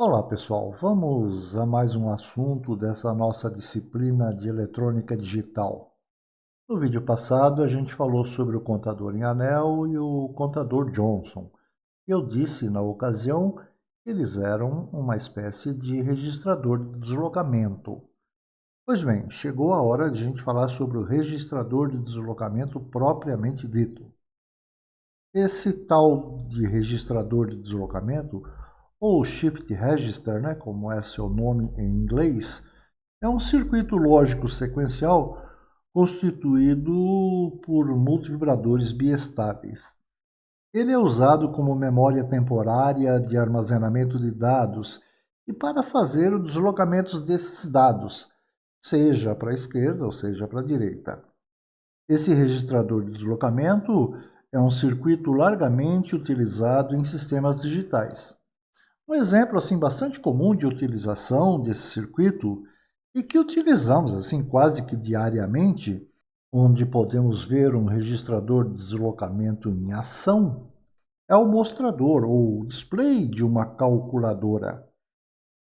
Olá pessoal, vamos a mais um assunto dessa nossa disciplina de eletrônica digital. No vídeo passado a gente falou sobre o contador em anel e o contador Johnson. Eu disse na ocasião que eles eram uma espécie de registrador de deslocamento. Pois bem, chegou a hora de a gente falar sobre o registrador de deslocamento propriamente dito. Esse tal de registrador de deslocamento, ou Shift Register, né, como é seu nome em inglês, é um circuito lógico sequencial constituído por multivibradores biestáveis. Ele é usado como memória temporária de armazenamento de dados e para fazer os deslocamentos desses dados, seja para a esquerda ou seja para a direita. Esse registrador de deslocamento é um circuito largamente utilizado em sistemas digitais. Um exemplo assim bastante comum de utilização desse circuito e que utilizamos assim quase que diariamente, onde podemos ver um registrador de deslocamento em ação, é o mostrador ou display de uma calculadora.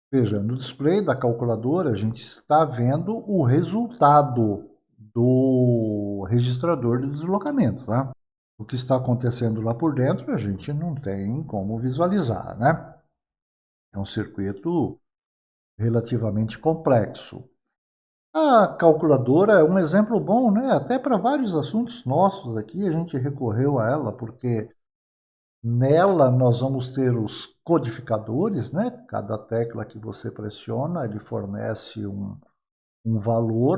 Veja, no display da calculadora a gente está vendo o resultado do registrador de deslocamento, tá? O que está acontecendo lá por dentro a gente não tem como visualizar, né? É um circuito relativamente complexo. A calculadora é um exemplo bom, né? Até para vários assuntos nossos aqui a gente recorreu a ela, porque nela nós vamos ter os codificadores, né? Cada tecla que você pressiona, ele fornece um valor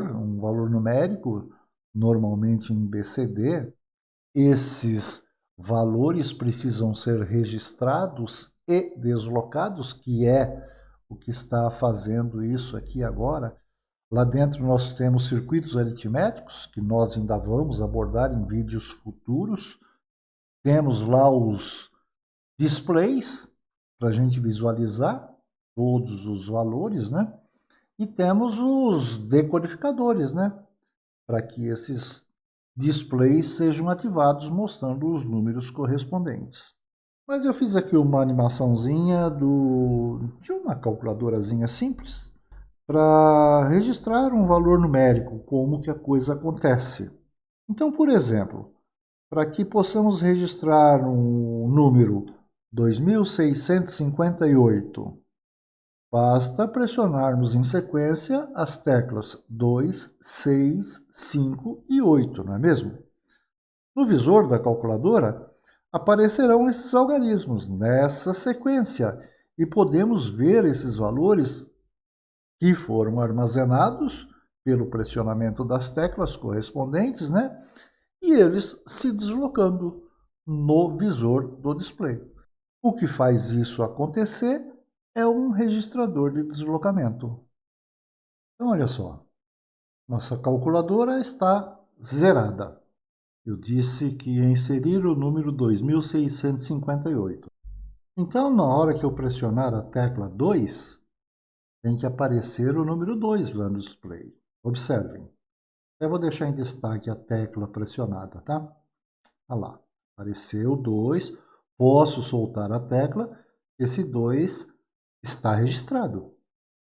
numérico, normalmente em BCD. Esses valores precisam ser registrados e deslocados, que é o que está fazendo isso aqui agora. Lá dentro nós temos circuitos aritméticos, que nós ainda vamos abordar em vídeos futuros. Temos lá os displays, para a gente visualizar todos os valores, né? E temos os decodificadores, né? Para que esses displays sejam ativados mostrando os números correspondentes. Mas eu fiz aqui uma animaçãozinha de uma calculadorazinha simples para registrar um valor numérico, como que a coisa acontece. Então, por exemplo, para que possamos registrar um número 2658, basta pressionarmos em sequência as teclas 2, 6, 5 e 8, não é mesmo? No visor da calculadora aparecerão esses algarismos nessa sequência e podemos ver esses valores que foram armazenados pelo pressionamento das teclas correspondentes, né? E eles se deslocando no visor do display. O que faz isso acontecer é um registrador de deslocamento. Então, olha só, nossa calculadora está zerada. Eu disse que ia inserir o número 2658. Então, na hora que eu pressionar a tecla 2, tem que aparecer o número 2 lá no display. Observem. Eu vou deixar em destaque a tecla pressionada, tá? Olha lá, apareceu 2. Posso soltar a tecla. Esse 2 está registrado.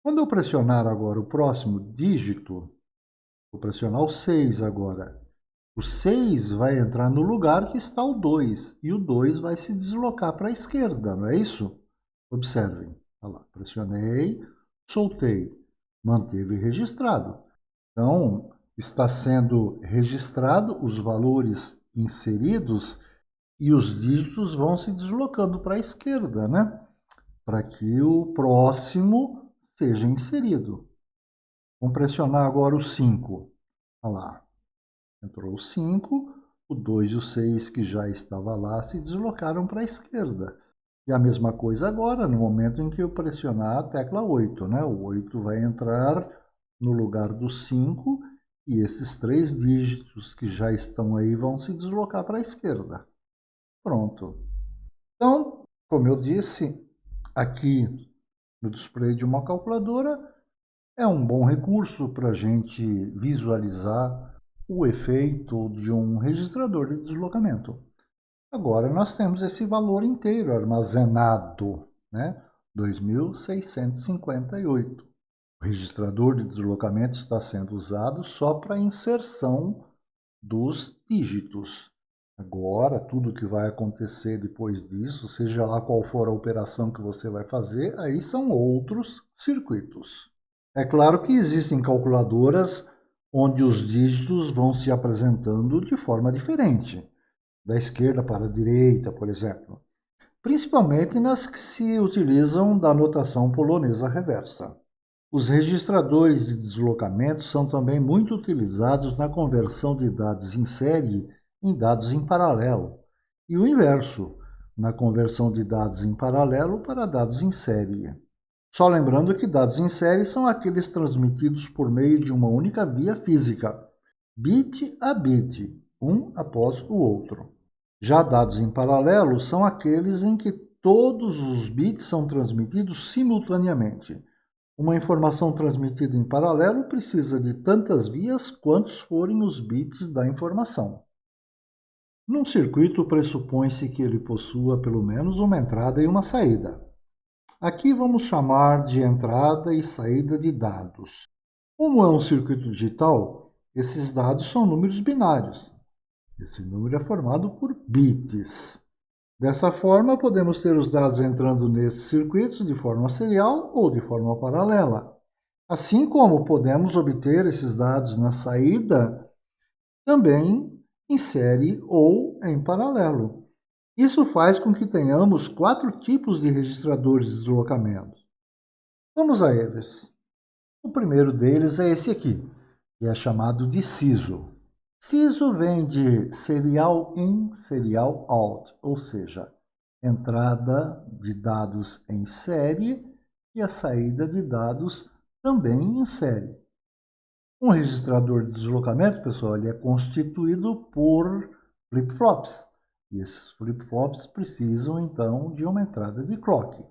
Quando eu pressionar agora o próximo dígito, vou pressionar o 6 agora. O 6 vai entrar no lugar que está o 2 e o 2 vai se deslocar para a esquerda, não é isso? Observem. Olha lá, pressionei, soltei, manteve registrado. Então, está sendo registrado os valores inseridos e os dígitos vão se deslocando para a esquerda, né? Para que o próximo seja inserido. Vamos pressionar agora o 5. Olha lá, entrou o 5, o 2 e o 6 que já estava lá se deslocaram para a esquerda. E a mesma coisa agora, no momento em que eu pressionar a tecla 8, né? O 8 vai entrar no lugar do 5 e esses 3 dígitos que já estão aí vão se deslocar para a esquerda. Pronto. Então, como eu disse, aqui no display de uma calculadora é um bom recurso para a gente visualizar o efeito de um registrador de deslocamento. Agora nós temos esse valor inteiro armazenado, né? 2.658. O registrador de deslocamento está sendo usado só para inserção dos dígitos. Agora, tudo que vai acontecer depois disso, seja lá qual for a operação que você vai fazer, aí são outros circuitos. É claro que existem calculadoras onde os dígitos vão se apresentando de forma diferente, da esquerda para a direita, por exemplo, principalmente nas que se utilizam da notação polonesa reversa. Os registradores de deslocamento são também muito utilizados na conversão de dados em série em dados em paralelo, e o inverso, na conversão de dados em paralelo para dados em série. Só lembrando que dados em série são aqueles transmitidos por meio de uma única via física, bit a bit, um após o outro. Já dados em paralelo são aqueles em que todos os bits são transmitidos simultaneamente. Uma informação transmitida em paralelo precisa de tantas vias quantos forem os bits da informação. Num circuito, pressupõe-se que ele possua pelo menos uma entrada e uma saída. Aqui vamos chamar de entrada e saída de dados. Como é um circuito digital, esses dados são números binários. Esse número é formado por bits. Dessa forma, podemos ter os dados entrando nesses circuitos de forma serial ou de forma paralela. Assim como podemos obter esses dados na saída também em série ou em paralelo. Isso faz com que tenhamos 4 tipos de registradores de deslocamento. Vamos a eles. O primeiro deles é esse aqui, que é chamado de SISO. SISO vem de Serial In, Serial Out, ou seja, entrada de dados em série e a saída de dados também em série. Um registrador de deslocamento, pessoal, ele é constituído por flip-flops. E esses flip-flops precisam, então, de uma entrada de clock.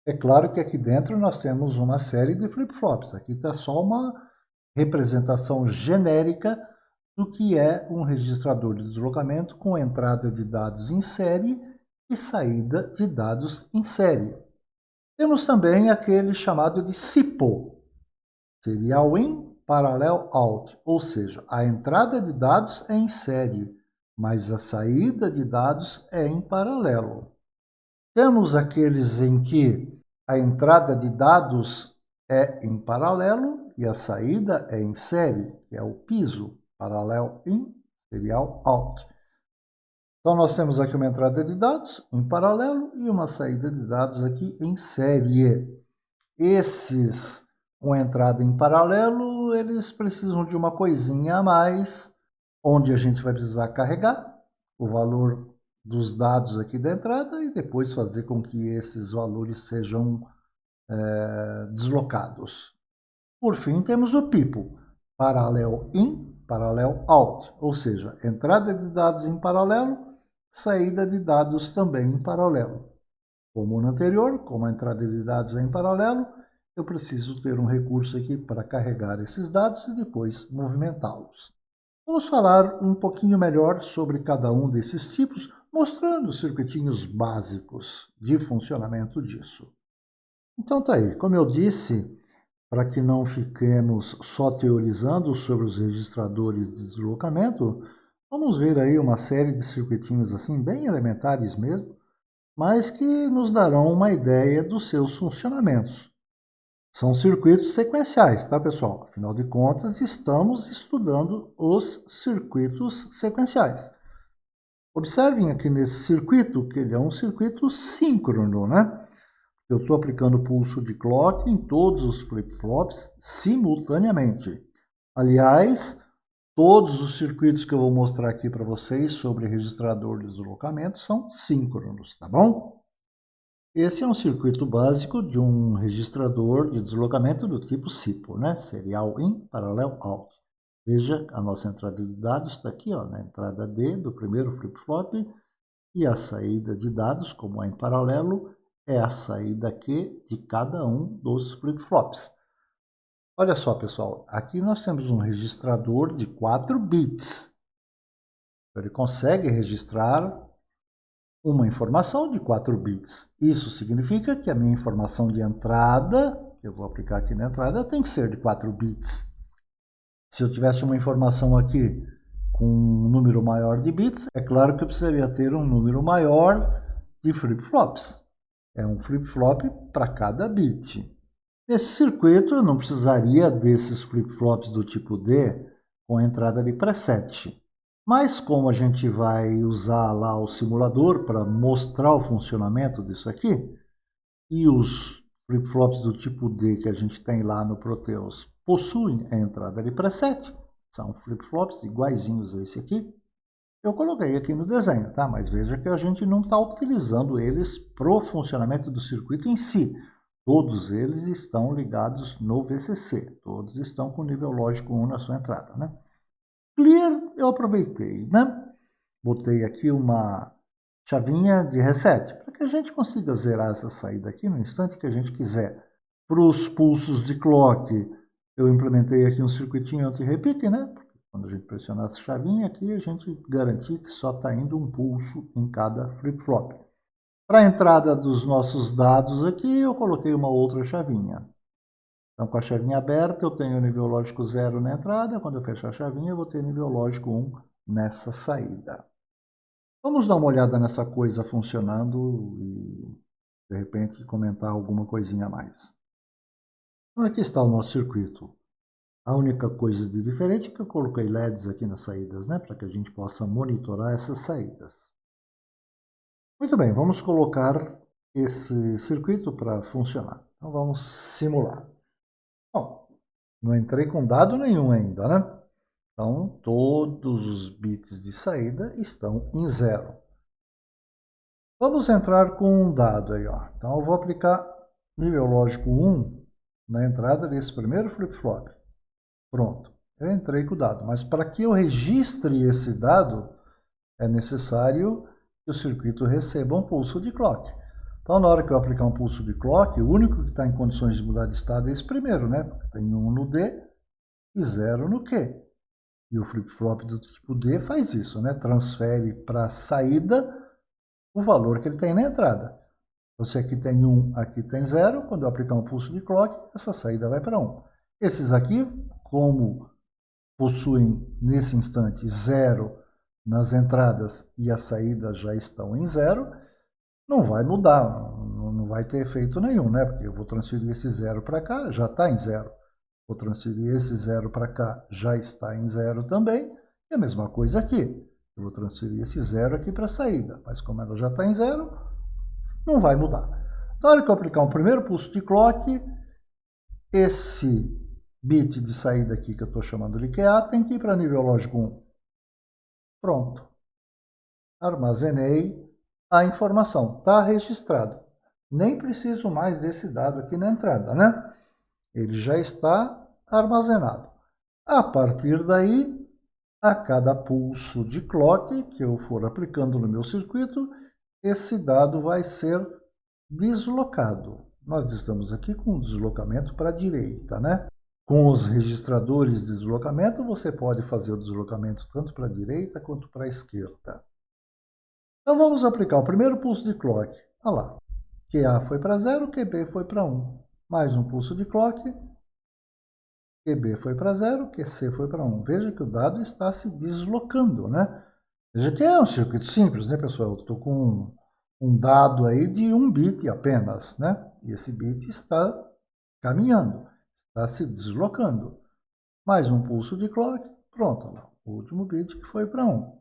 É claro que aqui dentro nós temos uma série de flip-flops. Aqui está só uma representação genérica do que é um registrador de deslocamento com entrada de dados em série e saída de dados em série. Temos também aquele chamado de SIPO, Serial In, Parallel Out, ou seja, a entrada de dados é em série, mas a saída de dados é em paralelo. Temos aqueles em que a entrada de dados é em paralelo e a saída é em série, que é o PISO, Parallel In, Serial Out. Então, nós temos aqui uma entrada de dados em paralelo e uma saída de dados aqui em série. Esses com entrada em paralelo, eles precisam de uma coisinha a mais, onde a gente vai precisar carregar o valor dos dados aqui da entrada e depois fazer com que esses valores sejam deslocados. Por fim, temos o PIPO, Parallel In, Parallel Out, ou seja, entrada de dados em paralelo, saída de dados também em paralelo. Como no anterior, como a entrada de dados é em paralelo, eu preciso ter um recurso aqui para carregar esses dados e depois movimentá-los. Vamos falar um pouquinho melhor sobre cada um desses tipos, mostrando os circuitinhos básicos de funcionamento disso. Então tá aí, como eu disse, para que não fiquemos só teorizando sobre os registradores de deslocamento, vamos ver aí uma série de circuitinhos assim, bem elementares mesmo, mas que nos darão uma ideia dos seus funcionamentos. São circuitos sequenciais, tá, pessoal? Afinal de contas, estamos estudando os circuitos sequenciais. Observem aqui nesse circuito que ele é um circuito síncrono, né? Eu estou aplicando pulso de clock em todos os flip-flops simultaneamente. Aliás, todos os circuitos que eu vou mostrar aqui para vocês sobre registrador de deslocamento são síncronos, tá bom? Esse é um circuito básico de um registrador de deslocamento do tipo SIPO, né? Serial In, Parallel Out. Veja, a nossa entrada de dados está aqui, ó, na entrada D do primeiro flip-flop, e a saída de dados, como é em paralelo, é a saída Q de cada um dos flip-flops. Olha só, pessoal, aqui nós temos um registrador de 4 bits. Ele consegue registrar uma informação de 4 bits. Isso significa que a minha informação de entrada, que eu vou aplicar aqui na entrada, tem que ser de 4 bits. Se eu tivesse uma informação aqui com um número maior de bits, é claro que eu precisaria ter um número maior de flip-flops. É um flip-flop para cada bit. Nesse circuito, eu não precisaria desses flip-flops do tipo D com entrada de preset. Mas como a gente vai usar lá o simulador para mostrar o funcionamento disso aqui, e os flip-flops do tipo D que a gente tem lá no Proteus possuem a entrada de preset, são flip-flops iguaizinhos a esse aqui, eu coloquei aqui no desenho, tá? Mas veja que a gente não está utilizando eles para o funcionamento do circuito em si. Todos eles estão ligados no VCC, todos estão com nível lógico 1 na sua entrada, né? Clear eu aproveitei, né? Botei aqui uma chavinha de reset, para que a gente consiga zerar essa saída aqui no instante que a gente quiser. Para os pulsos de clock, eu implementei aqui um circuitinho anti-repique, né? Quando a gente pressionar essa chavinha aqui, a gente garantir que só está indo um pulso em cada flip-flop. Para a entrada dos nossos dados aqui, eu coloquei uma outra chavinha. Então, com a chavinha aberta, eu tenho nível lógico 0 na entrada. Quando eu fechar a chavinha, eu vou ter nível lógico 1 nessa saída. Vamos dar uma olhada nessa coisa funcionando e, de repente, comentar alguma coisinha a mais. Então, aqui está o nosso circuito. A única coisa de diferente é que eu coloquei LEDs aqui nas saídas, né, para que a gente possa monitorar essas saídas. Muito bem, vamos colocar esse circuito para funcionar. Então, vamos simular. Bom, não entrei com dado nenhum ainda, né? Então, todos os bits de saída estão em 0. Vamos entrar com um dado aí, ó. Então, eu vou aplicar nível lógico 1 na entrada desse primeiro flip-flop. Pronto, eu entrei com o dado. Mas para que eu registre esse dado, é necessário que o circuito receba um pulso de clock. Então, na hora que eu aplicar um pulso de clock, o único que está em condições de mudar de estado é esse primeiro, né? Tem 1 no D e 0 no Q. E o flip-flop do tipo D faz isso, né? Transfere para a saída o valor que ele tem na entrada. Então, se aqui tem 1, aqui tem 0, quando eu aplicar um pulso de clock, essa saída vai para 1. Esses aqui, como possuem nesse instante 0 nas entradas e as saídas já estão em 0, não vai mudar, não vai ter efeito nenhum, né? Porque eu vou transferir esse 0 para cá, já está em 0. Vou transferir esse 0 para cá, já está em 0 também. E a mesma coisa aqui. Eu vou transferir esse 0 aqui para a saída, mas como ela já está em 0, não vai mudar. Na hora que eu aplicar um primeiro pulso de clock, esse bit de saída aqui que eu estou chamando de QA tem que ir para nível lógico 1. Pronto. Armazenei a informação. Está registrado. Nem preciso mais desse dado aqui na entrada, né? Ele já está armazenado. A partir daí, a cada pulso de clock que eu for aplicando no meu circuito, esse dado vai ser deslocado. Nós estamos aqui com o deslocamento para a direita, né? Com os registradores de deslocamento, você pode fazer o deslocamento tanto para a direita quanto para a esquerda. Então vamos aplicar o primeiro pulso de clock. Olha lá, QA foi para 0, QB foi para 1. Mais um pulso de clock, QB foi para 0, QC foi para 1. Veja que o dado está se deslocando, né? Veja que é um circuito simples, né, pessoal? Eu estou com um dado aí de 1 bit apenas, né? E esse bit está caminhando, está se deslocando. Mais um pulso de clock, pronto, olha lá, o último bit que foi para 1.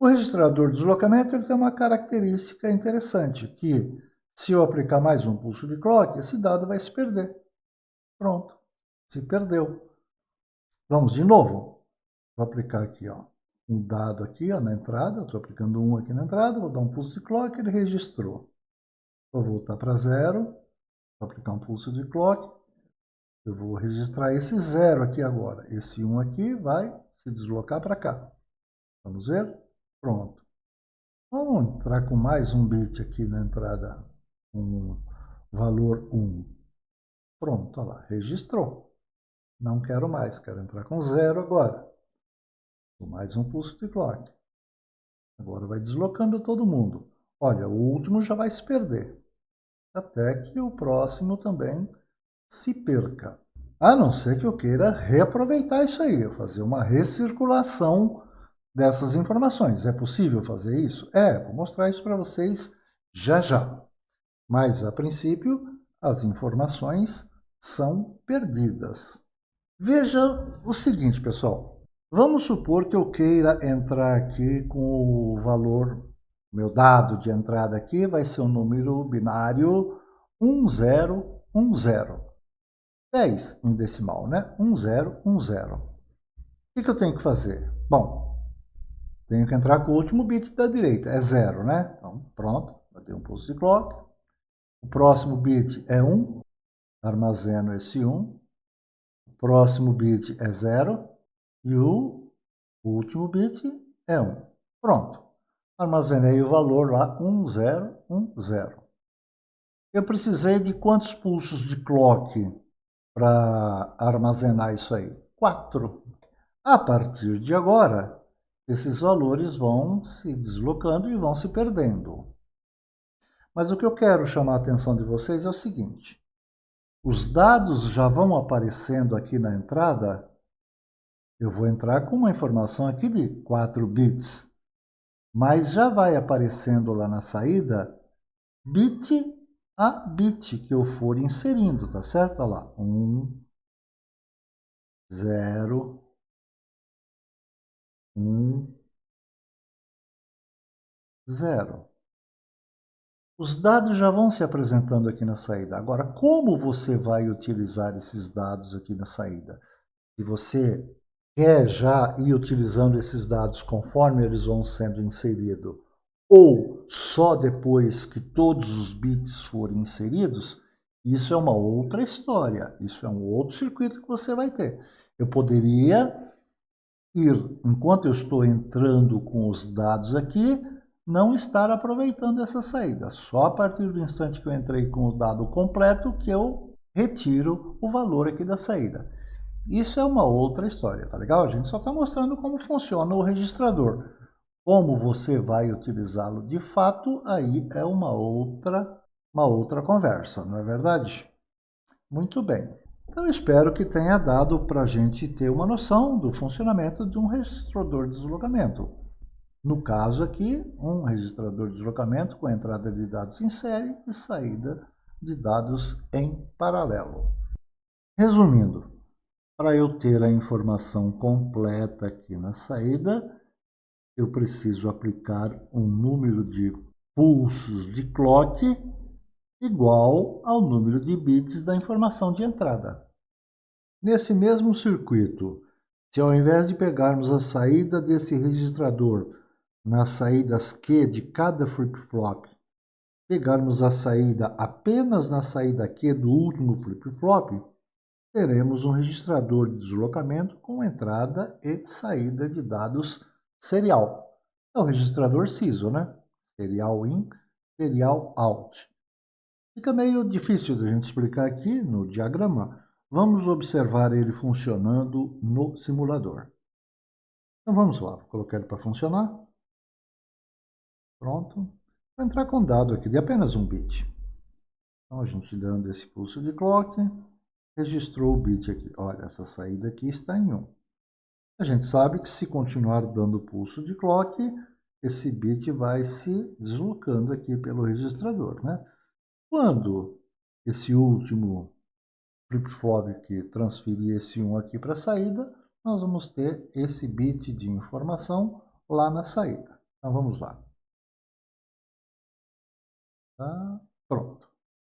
O registrador de deslocamento ele tem uma característica interessante, que se eu aplicar mais um pulso de clock, esse dado vai se perder. Pronto, se perdeu. Vamos de novo. Vou aplicar aqui, ó, um dado aqui, ó, na entrada. Estou aplicando 1 aqui na entrada, vou dar um pulso de clock, ele registrou. Vou voltar para 0, vou aplicar um pulso de clock. Eu vou registrar esse 0 aqui agora. Esse 1 aqui vai se deslocar para cá. Vamos ver? Pronto. Vamos entrar com mais um bit aqui na entrada, um valor 1. Pronto, olha lá, registrou. Não quero mais, quero entrar com 0 agora. Mais um pulso de clock. Agora vai deslocando todo mundo. Olha, o último já vai se perder, até que o próximo também se perca. A não ser que eu queira reaproveitar isso aí, fazer uma recirculação dessas informações. É possível fazer isso? Vou mostrar isso para vocês já já. Mas, a princípio, as informações são perdidas. Veja o seguinte, pessoal. Vamos supor que eu queira entrar aqui com o valor, meu dado de entrada aqui vai ser um número binário 1010. 10 em decimal, né? 1010. O que eu tenho que fazer? Bom, tenho que entrar com o último bit da direita, é 0, né? Então, pronto, eu dei um pulso de clock. O próximo bit é 1, armazeno esse 1. O próximo bit é 0 e o último bit é 1. Pronto, armazenei o valor lá, 1010. Eu precisei de quantos pulsos de clock para armazenar isso aí? 4. A partir de agora, esses valores vão se deslocando e vão se perdendo. Mas o que eu quero chamar a atenção de vocês é o seguinte. Os dados já vão aparecendo aqui na entrada. Eu vou entrar com uma informação aqui de 4 bits. Mas já vai aparecendo lá na saída bit a bit que eu for inserindo, tá certo? Olha lá, 1, 0, 1, 0. Os dados já vão se apresentando aqui na saída. Agora, como você vai utilizar esses dados aqui na saída? Se você quer já ir utilizando esses dados conforme eles vão sendo inseridos, ou só depois que todos os bits forem inseridos, isso é uma outra história. Isso é um outro circuito que você vai ter. Eu poderia ir, enquanto eu estou entrando com os dados aqui, não estar aproveitando essa saída. Só a partir do instante que eu entrei com o dado completo que eu retiro o valor aqui da saída. Isso é uma outra história, tá legal? A gente só está mostrando como funciona o registrador. Como você vai utilizá-lo de fato, aí é uma outra conversa, não é verdade? Muito bem. Então, eu espero que tenha dado para a gente ter uma noção do funcionamento de um registrador de deslocamento. No caso aqui, um registrador de deslocamento com entrada de dados em série e saída de dados em paralelo. Resumindo, para eu ter a informação completa aqui na saída, eu preciso aplicar um número de pulsos de clock igual ao número de bits da informação de entrada. Nesse mesmo circuito, se ao invés de pegarmos a saída desse registrador nas saídas Q de cada flip-flop, pegarmos a saída apenas na saída Q do último flip-flop, teremos um registrador de deslocamento com entrada e saída de dados serial. É o registrador CISO, né? Serial in, serial out. Fica meio difícil de a gente explicar aqui no diagrama. Vamos observar ele funcionando no simulador. Então vamos lá, vou colocar ele para funcionar. Pronto. Vou entrar com um dado aqui de apenas um bit. Então a gente dando esse pulso de clock, registrou o bit aqui. Olha, essa saída aqui está em 1. A gente sabe que se continuar dando pulso de clock, esse bit vai se deslocando aqui pelo registrador, né? Quando esse último flip-flop que transferir esse 1 aqui para a saída, nós vamos ter esse bit de informação lá na saída. Então vamos lá. Tá? Pronto.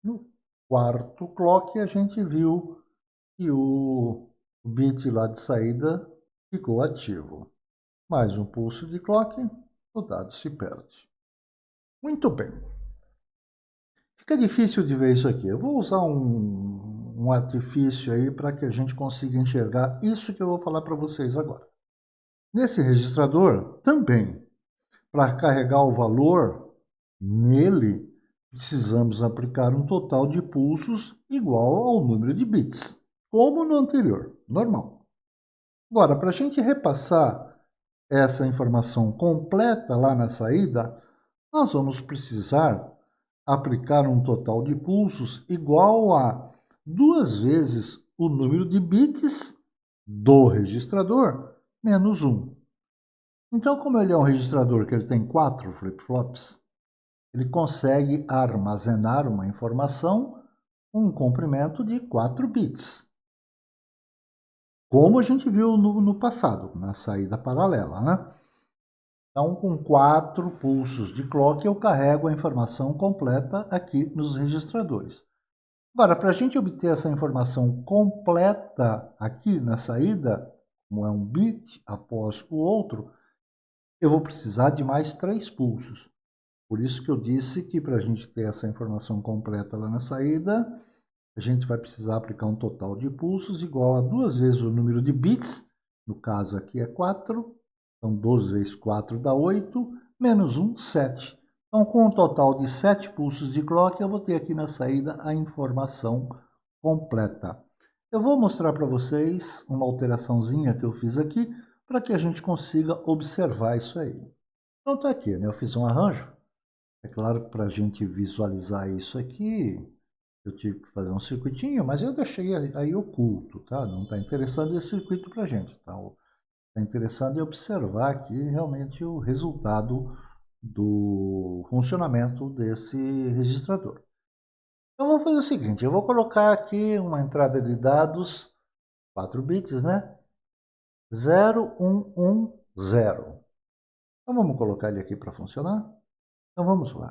No quarto clock a gente viu que o bit lá de saída ficou ativo. Mais um pulso de clock, o dado se perde. Muito bem. Fica difícil de ver isso aqui. Eu vou usar um artifício aí para que a gente consiga enxergar isso que eu vou falar para vocês agora. Nesse registrador, também, para carregar o valor nele, precisamos aplicar um total de pulsos igual ao número de bits, como no anterior, normal. Agora, para a gente repassar essa informação completa lá na saída, nós vamos precisar aplicar um total de pulsos igual a 2 vezes o número de bits do registrador menos 1. Então, como ele é um registrador que ele tem 4 flip-flops, ele consegue armazenar uma informação com um comprimento de 4 bits. Como a gente viu no passado, na saída paralela, né? Então, com 4 pulsos de clock, eu carrego a informação completa aqui nos registradores. Agora, para a gente obter essa informação completa aqui na saída, como é um bit após o outro, eu vou precisar de mais 3 pulsos. Por isso que eu disse que para a gente ter essa informação completa lá na saída, a gente vai precisar aplicar um total de pulsos igual a 2 vezes o número de bits, no caso aqui é 4, então 12 vezes 4 dá 8, menos 1, 7. Então, com um total de 7 pulsos de clock, eu vou ter aqui na saída a informação completa. Eu vou mostrar para vocês uma alteraçãozinha que eu fiz aqui, para que a gente consiga observar isso aí. Então, está aqui, né? Eu fiz um arranjo. É claro, para a gente visualizar isso aqui, eu tive que fazer um circuitinho, mas eu deixei aí oculto, tá? Não está interessando esse circuito para a gente, tá? Está interessado em observar aqui realmente o resultado do funcionamento desse registrador. Então, vamos fazer o seguinte, eu vou colocar aqui uma entrada de dados, 4 bits, né? 0, 1, 1, 0. Então, vamos colocar ele aqui para funcionar? Então, vamos lá.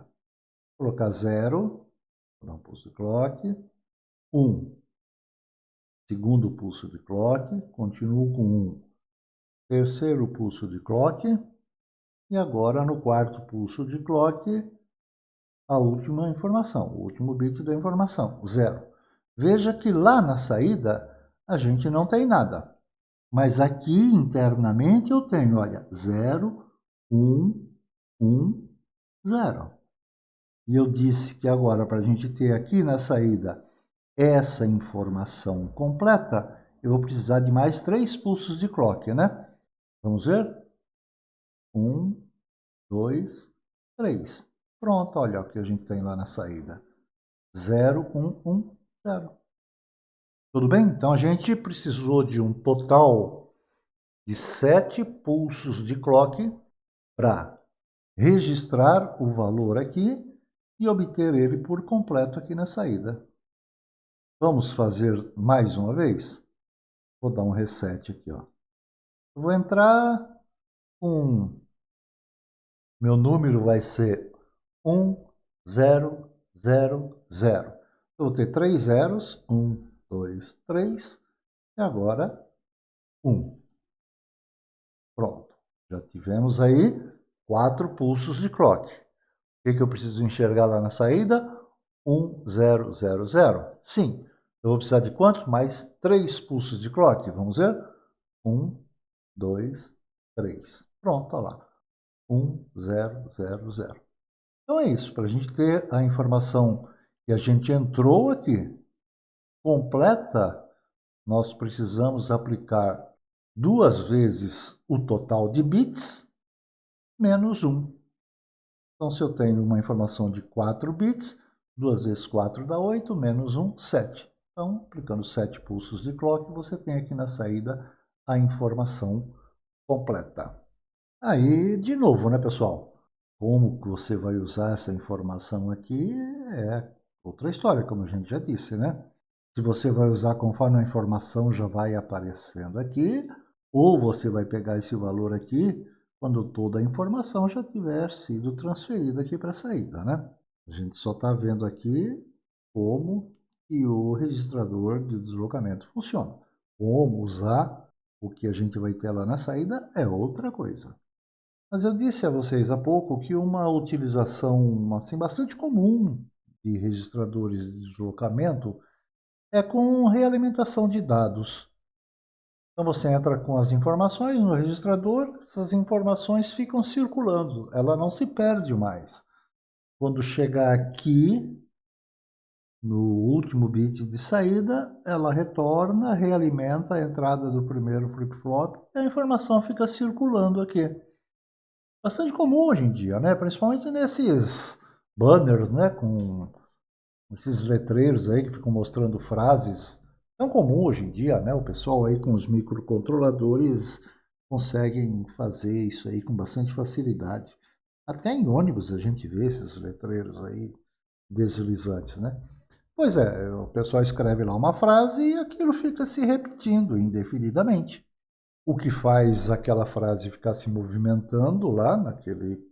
Vou colocar 0, vou dar um pulso de clock, 1, segundo pulso de clock, continuo com 1, terceiro pulso de clock, e agora no quarto pulso de clock, a última informação, o último bit da informação, 0. Veja que lá na saída a gente não tem nada, mas aqui internamente eu tenho, olha, 0, 1, 1, 0. E eu disse que agora para a gente ter aqui na saída essa informação completa, eu vou precisar de mais 3 pulsos de clock, né? Vamos ver? 1, 2, 3. Pronto, olha o que a gente tem lá na saída. 0, 1, 1, 0. Tudo bem? Então a gente precisou de um total de 7 pulsos de clock para registrar o valor aqui e obter ele por completo aqui na saída. Vamos fazer mais uma vez? Vou dar um reset aqui, ó. Eu vou entrar com... Meu número vai ser 1, 0, 0, 0. Eu vou ter 3 zeros. 1, 2, 3. E agora 1. Pronto. Já tivemos aí 4 pulsos de clock. O que eu preciso enxergar lá na saída? 1, 0, 0, 0. Sim. Eu vou precisar de quanto? Mais 3 pulsos de clock. Vamos ver? 1, 2, 3. Pronto, olha lá. 1, 0, 0, 0. Então é isso. Para a gente ter a informação que a gente entrou aqui completa, nós precisamos aplicar 2 vezes o total de bits menos 1. Então, se eu tenho uma informação de 4 bits, 2 vezes 4 dá 8, menos 1, 7. Então, aplicando 7 pulsos de clock, você tem aqui na saída a informação completa. Aí, de novo, né, pessoal? Como que você vai usar essa informação aqui é outra história, como a gente já disse, né? Se você vai usar conforme a informação já vai aparecendo aqui, ou você vai pegar esse valor aqui quando toda a informação já tiver sido transferida aqui para a saída, né? A gente só está vendo aqui como que o registrador de deslocamento funciona. Como usar o que a gente vai ter lá na saída é outra coisa. Mas eu disse a vocês há pouco que uma utilização assim, bastante comum de registradores de deslocamento é com realimentação de dados. Então você entra com as informações no registrador, essas informações ficam circulando, ela não se perde mais. Quando chegar aqui no último bit de saída, ela retorna, realimenta a entrada do primeiro flip-flop e a informação fica circulando aqui. Bastante comum hoje em dia, né? Principalmente nesses banners, né? Com esses letreiros aí que ficam mostrando frases. Tão comum hoje em dia, né? O pessoal aí com os microcontroladores conseguem fazer isso aí com bastante facilidade. Até em ônibus a gente vê esses letreiros aí deslizantes, né? Pois é, o pessoal escreve lá uma frase e aquilo fica se repetindo indefinidamente. O que faz aquela frase ficar se movimentando lá naquele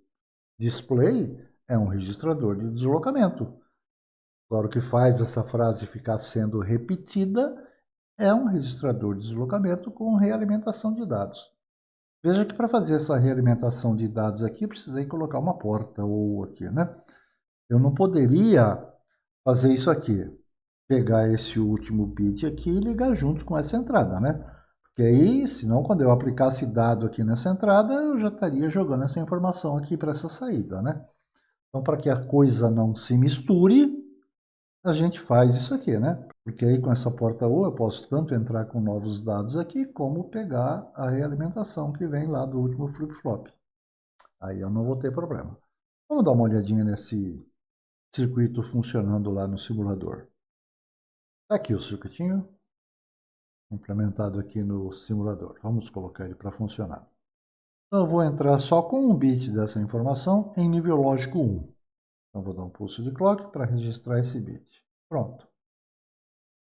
display é um registrador de deslocamento. Agora, o que faz essa frase ficar sendo repetida é um registrador de deslocamento com realimentação de dados. Veja que para fazer essa realimentação de dados aqui, precisei colocar uma porta ou aqui, né? Eu não poderia fazer isso aqui, pegar esse último bit aqui e ligar junto com essa entrada, né? Porque aí, senão, quando eu aplicasse dado aqui nessa entrada, eu já estaria jogando essa informação aqui para essa saída, né? Então, para que a coisa não se misture, a gente faz isso aqui, né? Porque aí com essa porta U eu posso tanto entrar com novos dados aqui, como pegar a realimentação que vem lá do último flip-flop. Aí eu não vou ter problema. Vamos dar uma olhadinha nesse circuito funcionando lá no simulador. Está aqui o circuitinho implementado aqui no simulador. Vamos colocar ele para funcionar. Então eu vou entrar só com um bit dessa informação em nível lógico 1. Então vou dar um pulso de clock para registrar esse bit. Pronto.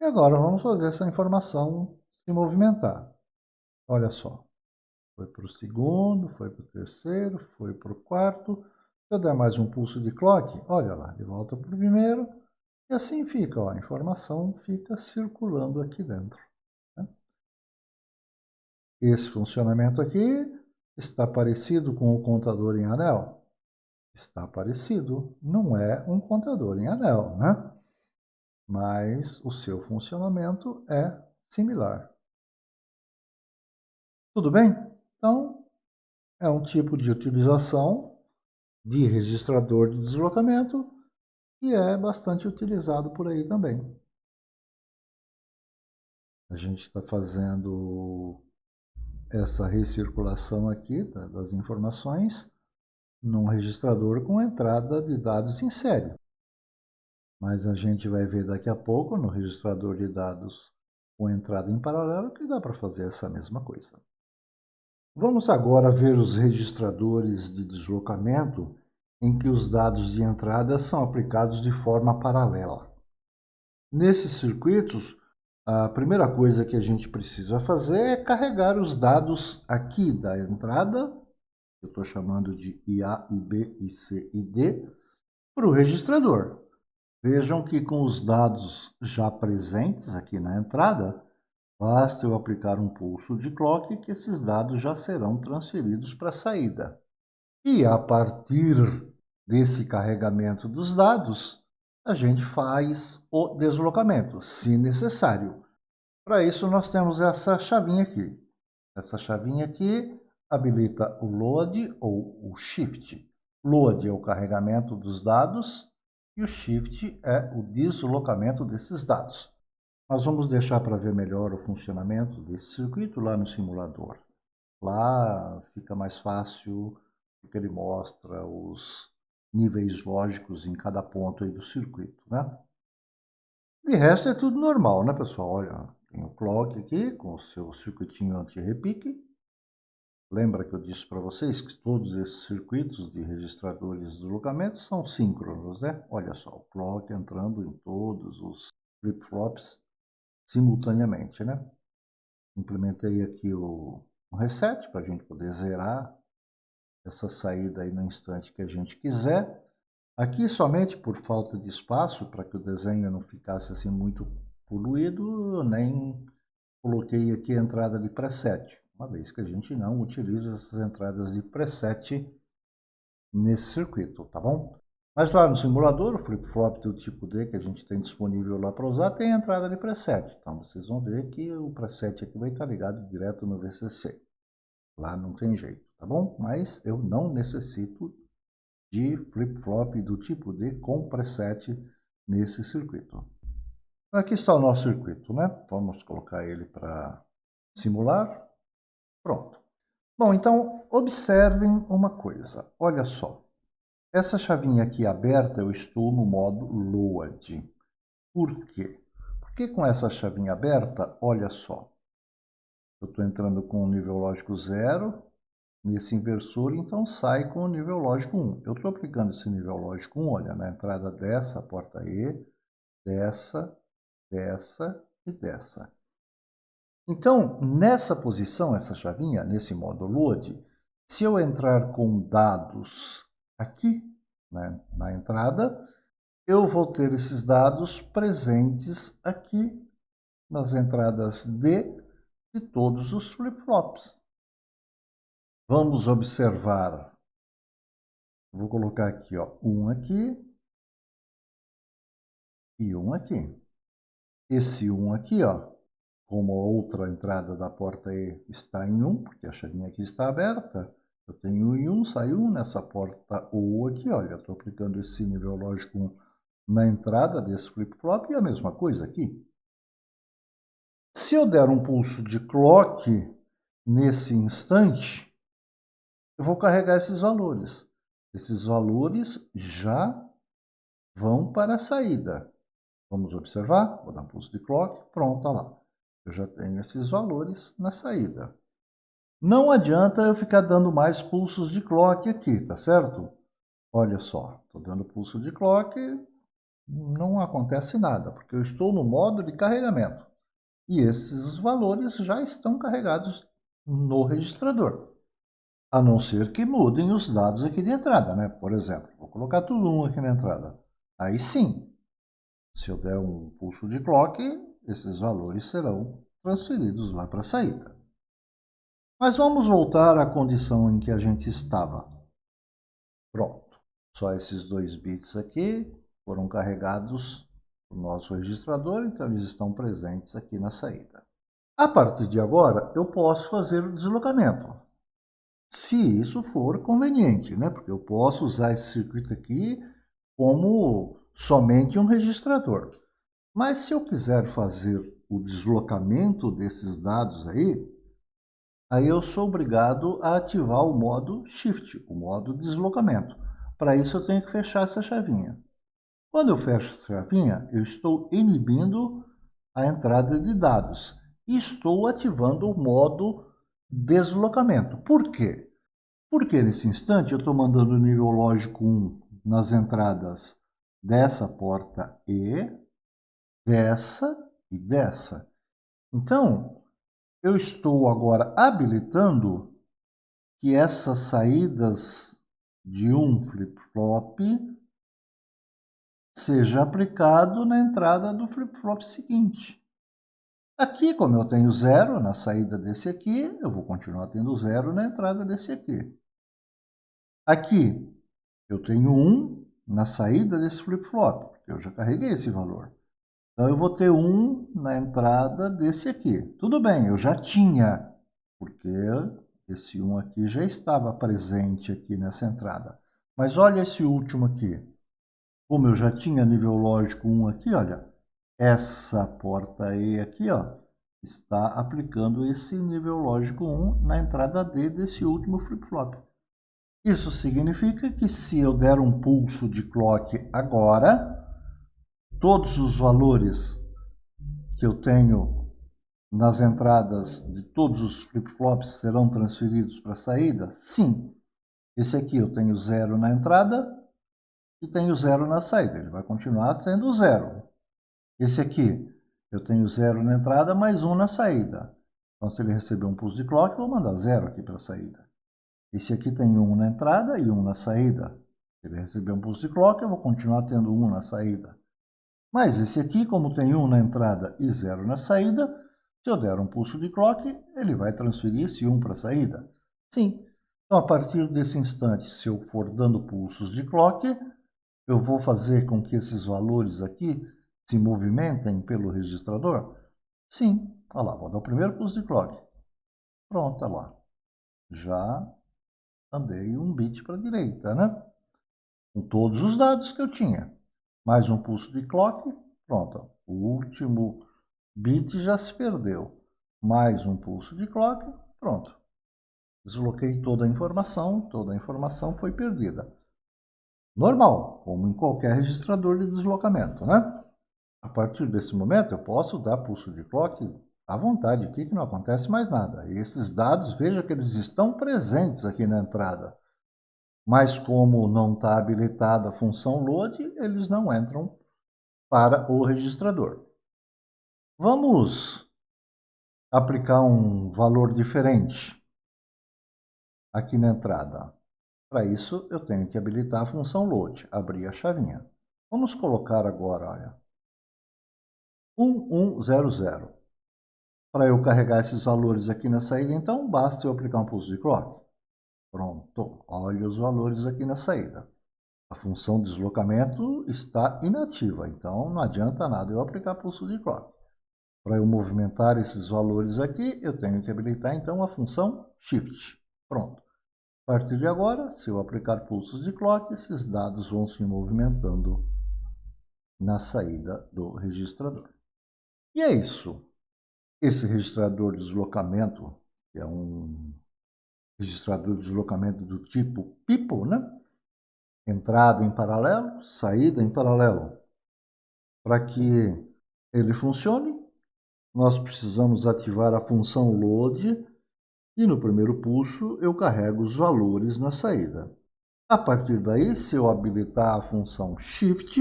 E agora vamos fazer essa informação se movimentar. Olha só. Foi para o segundo, foi para o terceiro, foi para o quarto. Se eu der mais um pulso de clock, olha lá, de volta para o primeiro. E assim fica, ó, a informação fica circulando aqui dentro. Né? Esse funcionamento aqui está parecido com o contador em anel? Está parecido. Não é um contador em anel, né? Mas o seu funcionamento é similar. Tudo bem? Então, é um tipo de utilização de registrador de deslocamento e é bastante utilizado por aí também. A gente está fazendo essa recirculação aqui das informações num registrador com entrada de dados em série. Mas a gente vai ver daqui a pouco no registrador de dados com entrada em paralelo que dá para fazer essa mesma coisa. Vamos agora ver os registradores de deslocamento em que os dados de entrada são aplicados de forma paralela. Nesses circuitos, a primeira coisa que a gente precisa fazer é carregar os dados aqui da entrada, eu estou chamando de IA, IB, IC e D, para o registrador. Vejam que com os dados já presentes aqui na entrada, basta eu aplicar um pulso de clock que esses dados já serão transferidos para a saída. E a partir desse carregamento dos dados, a gente faz o deslocamento, se necessário. Para isso, nós temos essa chavinha aqui. Essa chavinha aqui habilita o load ou o shift. Load é o carregamento dos dados e o shift é o deslocamento desses dados. Nós vamos deixar para ver melhor o funcionamento desse circuito lá no simulador. Lá fica mais fácil, porque ele mostra os níveis lógicos em cada ponto aí do circuito, né? De resto é tudo normal, né, pessoal? Olha, tem o clock aqui com o seu circuitinho anti-repique. Lembra que eu disse para vocês que todos esses circuitos de registradores de deslocamento são síncronos, né? Olha só, o clock entrando em todos os flip-flops simultaneamente, né? Implementei aqui um reset para a gente poder zerar essa saída aí no instante que a gente quiser. Aqui somente por falta de espaço, para que o desenho não ficasse assim muito poluído, eu nem coloquei aqui a entrada de preset, uma vez que a gente não utiliza essas entradas de preset nesse circuito, tá bom? Mas lá no simulador, o flip-flop do tipo D que a gente tem disponível lá para usar, tem a entrada de preset. Então vocês vão ver que o preset aqui vai estar ligado direto no VCC. Lá não tem jeito, tá bom? Mas eu não necessito de flip-flop do tipo D com preset nesse circuito. Aqui está o nosso circuito, né? Vamos colocar ele para simular. Pronto. Bom, então observem uma coisa. Olha só. Essa chavinha aqui aberta, eu estou no modo Load. Por quê? Porque com essa chavinha aberta, olha só. Eu estou entrando com o nível lógico 0 nesse inversor, então sai com o nível lógico 1. Eu estou aplicando esse nível lógico 1, olha, na entrada dessa, porta E, dessa, dessa e dessa. Então, nessa posição, essa chavinha, nesse modo load, se eu entrar com dados aqui, né, na entrada, eu vou ter esses dados presentes aqui nas entradas D de todos os flip-flops. Vamos observar. Vou colocar aqui, ó, um aqui e um aqui. Esse um aqui, ó, como a outra entrada da porta E está em 1, porque a chavinha aqui está aberta, eu tenho em 1, sai 1 nessa porta O aqui, olha, estou aplicando esse nível lógico 1 na entrada desse flip-flop e a mesma coisa aqui. Se eu der um pulso de clock nesse instante, eu vou carregar esses valores. Esses valores já vão para a saída. Vamos observar? Vou dar um pulso de clock, pronto, tá lá. Eu já tenho esses valores na saída. Não adianta eu ficar dando mais pulsos de clock aqui, tá certo? Olha só, estou dando pulso de clock, não acontece nada, porque eu estou no modo de carregamento. E esses valores já estão carregados no registrador. A não ser que mudem os dados aqui de entrada, né? Por exemplo, vou colocar tudo 1 aqui na entrada. Aí sim, se eu der um pulso de clock, esses valores serão transferidos lá para a saída. Mas vamos voltar à condição em que a gente estava. Pronto. Só esses 2 bits aqui foram carregados no nosso registrador, então eles estão presentes aqui na saída. A partir de agora, eu posso fazer o deslocamento, se isso for conveniente, né? Porque eu posso usar esse circuito aqui como somente um registrador. Mas se eu quiser fazer o deslocamento desses dados aí eu sou obrigado a ativar o modo Shift, o modo deslocamento. Para isso eu tenho que fechar essa chavinha. Quando eu fecho essa chavinha, eu estou inibindo a entrada de dados e estou ativando o modo deslocamento. Por quê? Porque nesse instante eu estou mandando o nível lógico 1 nas entradas dessa porta E, dessa e dessa. Então, eu estou agora habilitando que essas saídas de um flip-flop seja aplicado na entrada do flip-flop seguinte. Aqui, como eu tenho 0 na saída desse aqui, eu vou continuar tendo 0 na entrada desse aqui. Aqui, eu tenho 1 na saída desse flip-flop, porque eu já carreguei esse valor. Então, eu vou ter 1 na entrada desse aqui. Tudo bem, eu já tinha, porque esse 1 aqui já estava presente aqui nessa entrada. Mas olha esse último aqui. Como eu já tinha nível lógico 1 aqui, olha, essa porta E aqui, ó, está aplicando esse nível lógico 1 na entrada D desse último flip-flop. Isso significa que se eu der um pulso de clock agora, todos os valores que eu tenho nas entradas de todos os flip-flops serão transferidos para a saída? Sim. Esse aqui eu tenho 0 na entrada e tenho 0 na saída. Ele vai continuar sendo 0. Esse aqui eu tenho 0 na entrada mais 1 na saída. Então, se ele receber um pulso de clock, eu vou mandar 0 aqui para a saída. Esse aqui tem 1 na entrada e 1 na saída. Se ele receber um pulso de clock, eu vou continuar tendo 1 na saída. Mas esse aqui, como tem 1 na entrada e 0 na saída, se eu der um pulso de clock, ele vai transferir esse 1 para a saída. Sim. Então, a partir desse instante, se eu for dando pulsos de clock, eu vou fazer com que esses valores aqui se movimentem pelo registrador? Sim. Olha lá, vou dar o primeiro pulso de clock. Pronto, olha lá. Já andei um bit para a direita, né? Com todos os dados que eu tinha. Mais um pulso de clock, Pronto, o último bit já se perdeu. Mais um pulso de clock, pronto. Desloquei toda a informação foi perdida. Normal, como em qualquer registrador de deslocamento, né? A partir desse momento, eu posso dar pulso de clock à vontade aqui, que não acontece mais nada. E esses dados, veja que eles estão presentes aqui na entrada. Mas como não está habilitada a função load, eles não entram para o registrador. Vamos aplicar um valor diferente aqui na entrada. Para isso, eu tenho que habilitar a função load, abrir a chavinha. Vamos colocar agora, olha, 1100. Para eu carregar esses valores aqui na saída, então, basta eu aplicar um pulso de clock. Pronto, olha os valores aqui na saída. A função deslocamento está inativa, então não adianta nada eu aplicar pulso de clock. Para eu movimentar esses valores aqui, eu tenho que habilitar então a função shift. Pronto. A partir de agora, se eu aplicar pulsos de clock, esses dados vão se movimentando na saída do registrador. E é isso. Esse registrador de deslocamento, que é um registrador de deslocamento do tipo people, né? Entrada em paralelo, saída em paralelo. Para que ele funcione, nós precisamos ativar a função load e no primeiro pulso eu carrego os valores na saída. A partir daí, se eu habilitar a função shift,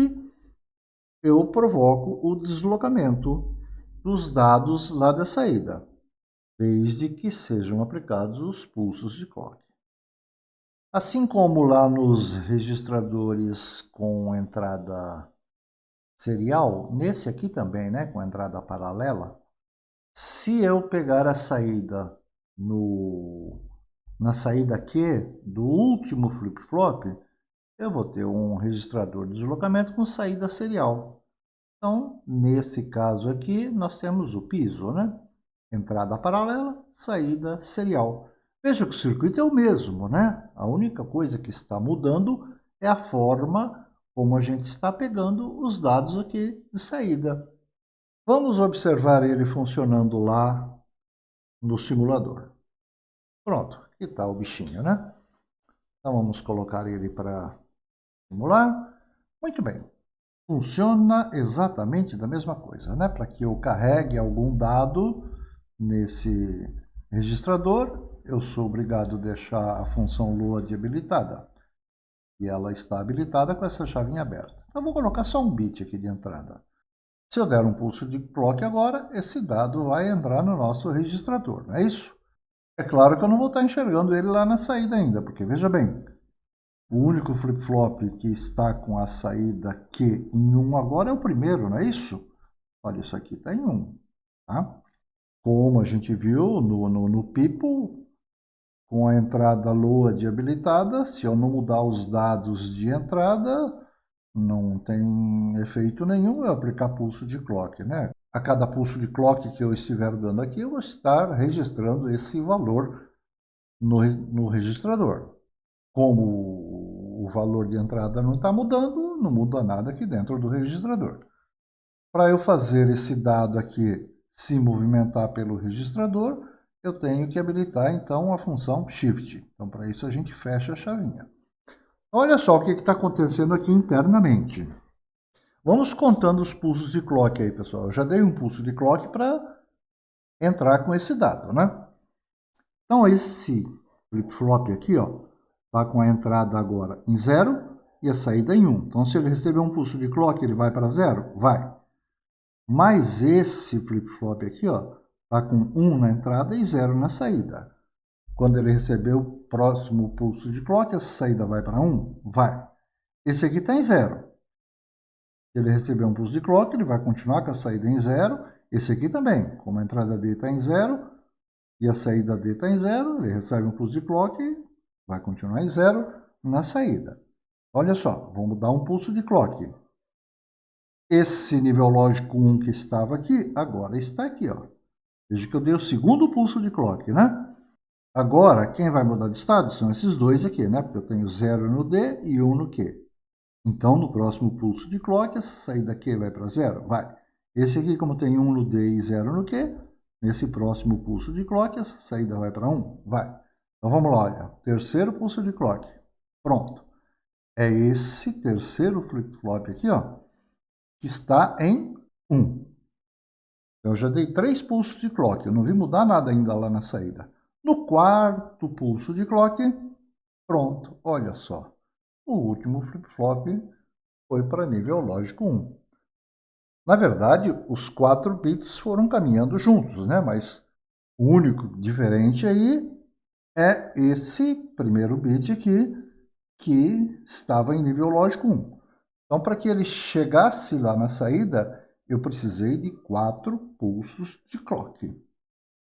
eu provoco o deslocamento dos dados lá da saída, desde que sejam aplicados os pulsos de clock. Assim como lá nos registradores com entrada serial, nesse aqui também, né, com entrada paralela, se eu pegar a saída na saída Q do último flip-flop, eu vou ter um registrador de deslocamento com saída serial. Então, nesse caso aqui, nós temos o piso, né? Entrada paralela, saída serial. Veja que o circuito é o mesmo, né? A única coisa que está mudando é a forma como a gente está pegando os dados aqui de saída. Vamos observar ele funcionando lá no simulador. Pronto, aqui está o bichinho, né? Então vamos colocar ele para simular. Muito bem. Funciona exatamente da mesma coisa, né? Para que eu carregue algum dado nesse registrador, eu sou obrigado a deixar a função load habilitada. E ela está habilitada com essa chavinha aberta. Então, vou colocar só um bit aqui de entrada. Se eu der um pulso de clock agora, esse dado vai entrar no nosso registrador, não é isso? É claro que eu não vou estar enxergando ele lá na saída ainda, porque veja bem, o único flip-flop que está com a saída Q em 1 agora é o primeiro, não é isso? Olha, isso aqui está em 1, tá? Como a gente viu no people, com a entrada load habilitada, se eu não mudar os dados de entrada, não tem efeito nenhum eu aplicar pulso de clock, né? A cada pulso de clock que eu estiver dando aqui, eu vou estar registrando esse valor no registrador. Como o valor de entrada não está mudando, não muda nada aqui dentro do registrador. Para eu fazer esse dado aqui se movimentar pelo registrador, eu tenho que habilitar então a função shift. Então, para isso a gente fecha a chavinha. Olha só o que está acontecendo aqui internamente. Vamos contando os pulsos de clock aí, pessoal. Eu já dei um pulso de clock para entrar com esse dado, né? Então, esse flip-flop aqui, ó, está com a entrada agora em 0 e a saída em 1. Então, se ele receber um pulso de clock, ele vai para 0? Vai. Mas esse flip-flop aqui, ó, está com 1 na entrada e 0 na saída. Quando ele receber o próximo pulso de clock, essa saída vai para 1? Vai. Esse aqui está em 0. Se ele receber um pulso de clock, ele vai continuar com a saída em 0. Esse aqui também, como a entrada D está em 0 e a saída D está em 0, ele recebe um pulso de clock, vai continuar em 0 na saída. Olha só, vamos dar um pulso de clock. Esse nível lógico 1 que estava aqui, agora está aqui, ó. Veja que eu dei o segundo pulso de clock, né? Agora, quem vai mudar de estado são esses dois aqui, né? Porque eu tenho 0 no D e 1 no Q. Então, no próximo pulso de clock, essa saída aqui vai para 0? Vai. Esse aqui, como tem 1 no D e 0 no Q, nesse próximo pulso de clock, essa saída vai para 1? Vai. Então, vamos lá, olha. Terceiro pulso de clock. Pronto. É esse terceiro flip-flop aqui, ó, que está em 1. Eu já dei 3 pulsos de clock, eu não vi mudar nada ainda lá na saída. No quarto pulso de clock, pronto, olha só. O último flip-flop foi para nível lógico 1. Na verdade, os 4 bits foram caminhando juntos, né? Mas o único diferente aí é esse primeiro bit aqui, que estava em nível lógico 1. Então, para que ele chegasse lá na saída, eu precisei de 4 pulsos de clock.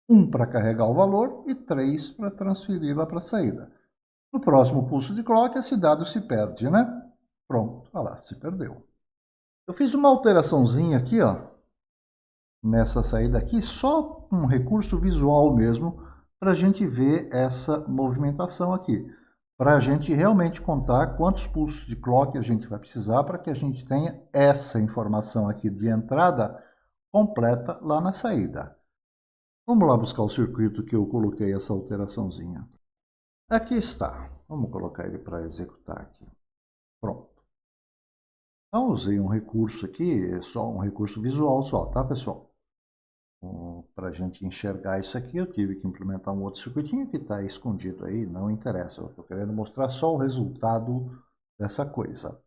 1 para carregar o valor e 3 para transferir lá para a saída. No próximo pulso de clock, esse dado se perde, né? Pronto, olha lá, se perdeu. Eu fiz uma alteraçãozinha aqui, ó, nessa saída aqui, só um recurso visual mesmo, para a gente ver essa movimentação aqui. Para a gente realmente contar quantos pulsos de clock a gente vai precisar para que a gente tenha essa informação aqui de entrada completa lá na saída. Vamos lá buscar o circuito que eu coloquei essa alteraçãozinha. Aqui está. Vamos colocar ele para executar aqui. Pronto. Então, usei um recurso aqui, é só um recurso visual só, tá, pessoal? Para a gente enxergar isso aqui, eu tive que implementar um outro circuitinho que está escondido aí, não interessa. Eu estou querendo mostrar só o resultado dessa coisa.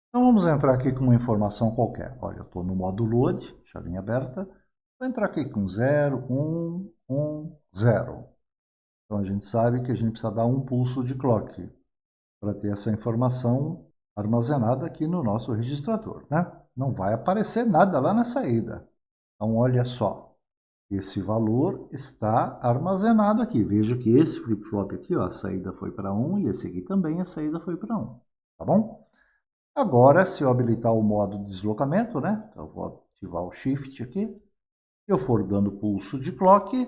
Então, vamos entrar aqui com uma informação qualquer. Olha, eu estou no modo load, chavinha aberta. Vou entrar aqui com 0, 1, 1, 0. Então, a gente sabe que a gente precisa dar um pulso de clock para ter essa informação armazenada aqui no nosso registrador, né? Não vai aparecer nada lá na saída. Então, olha só, esse valor está armazenado aqui. Veja que esse flip-flop aqui, ó, a saída foi para 1 e esse aqui também a saída foi para 1, tá bom? Agora, se eu habilitar o modo de deslocamento, né? Então, eu vou ativar o Shift aqui. Se eu for dando pulso de clock,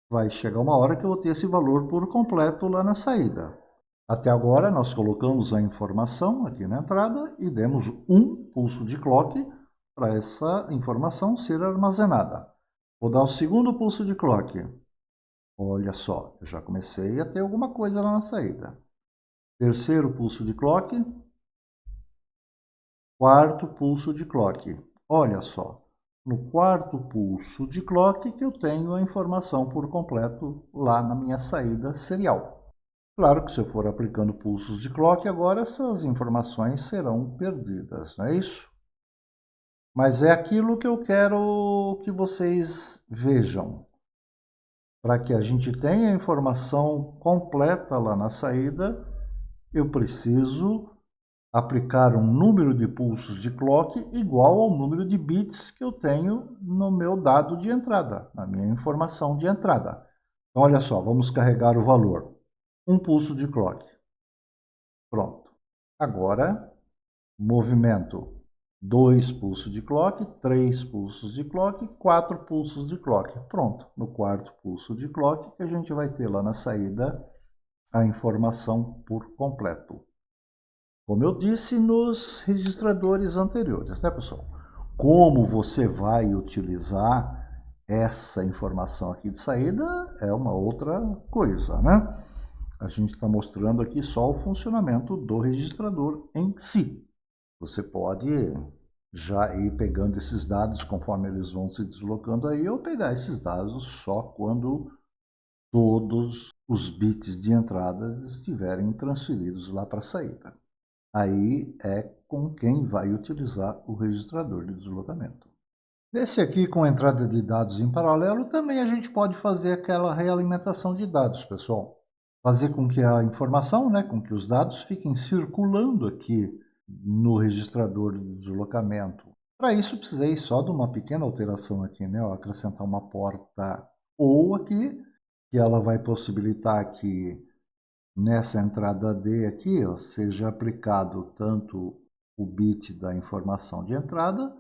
vai chegar uma hora que eu vou ter esse valor por completo lá na saída. Até agora, nós colocamos a informação aqui na entrada e demos um pulso de clock para essa informação ser armazenada. Vou dar o segundo pulso de clock. Olha só, eu já comecei a ter alguma coisa lá na saída. Terceiro pulso de clock. Quarto pulso de clock. Olha só, no quarto pulso de clock que eu tenho a informação por completo lá na minha saída serial. Claro que se eu for aplicando pulsos de clock agora, essas informações serão perdidas, não é isso? Mas é aquilo que eu quero que vocês vejam. Para que a gente tenha a informação completa lá na saída, eu preciso aplicar um número de pulsos de clock igual ao número de bits que eu tenho no meu dado de entrada, na minha informação de entrada. Então, olha só, vamos carregar o valor. Um pulso de clock. Pronto. Agora, movimento. 2 pulsos de clock, 3 pulsos de clock, 4 pulsos de clock. Pronto. No quarto pulso de clock que a gente vai ter lá na saída a informação por completo. Como eu disse nos registradores anteriores, né, pessoal? Como você vai utilizar essa informação aqui de saída é uma outra coisa, né? A gente está mostrando aqui só o funcionamento do registrador em si. Você pode já ir pegando esses dados conforme eles vão se deslocando aí, ou pegar esses dados só quando todos os bits de entrada estiverem transferidos lá para a saída. Aí é com quem vai utilizar o registrador de deslocamento. Esse aqui, com entrada de dados em paralelo, também a gente pode fazer aquela realimentação de dados, pessoal. Fazer com que a informação, né, com que os dados fiquem circulando aqui no registrador de deslocamento. Para isso, precisei só de uma pequena alteração aqui, né, ó, acrescentar uma porta ou aqui, que ela vai possibilitar que nessa entrada D aqui, ó, seja aplicado tanto o bit da informação de entrada,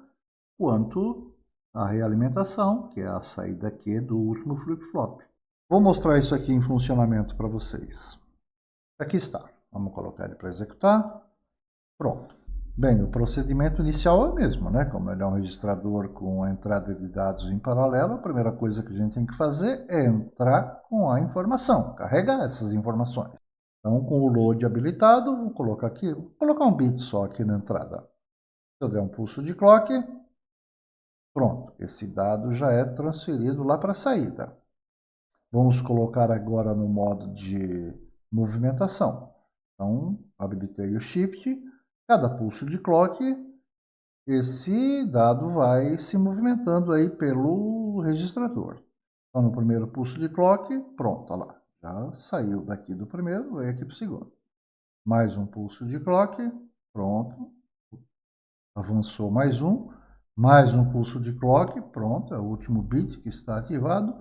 quanto a realimentação, que é a saída Q do último flip-flop. Vou mostrar isso aqui em funcionamento para vocês. Aqui está. Vamos colocar ele para executar. Pronto. Bem, o procedimento inicial é o mesmo, né? Como ele é um registrador com a entrada de dados em paralelo, a primeira coisa que a gente tem que fazer é entrar com a informação, carregar essas informações. Então, com o load habilitado, vou colocar aqui, vou colocar um bit só aqui na entrada. Se eu der um pulso de clock, pronto, esse dado já é transferido lá para a saída. Vamos colocar agora no modo de movimentação. Então, habilitei o Shift, cada pulso de clock, esse dado vai se movimentando aí pelo registrador. Então, no primeiro pulso de clock, pronto, olha lá, já saiu daqui do primeiro, veio aqui para o segundo. Mais um pulso de clock, pronto, avançou mais um pulso de clock, pronto, é o último bit que está ativado.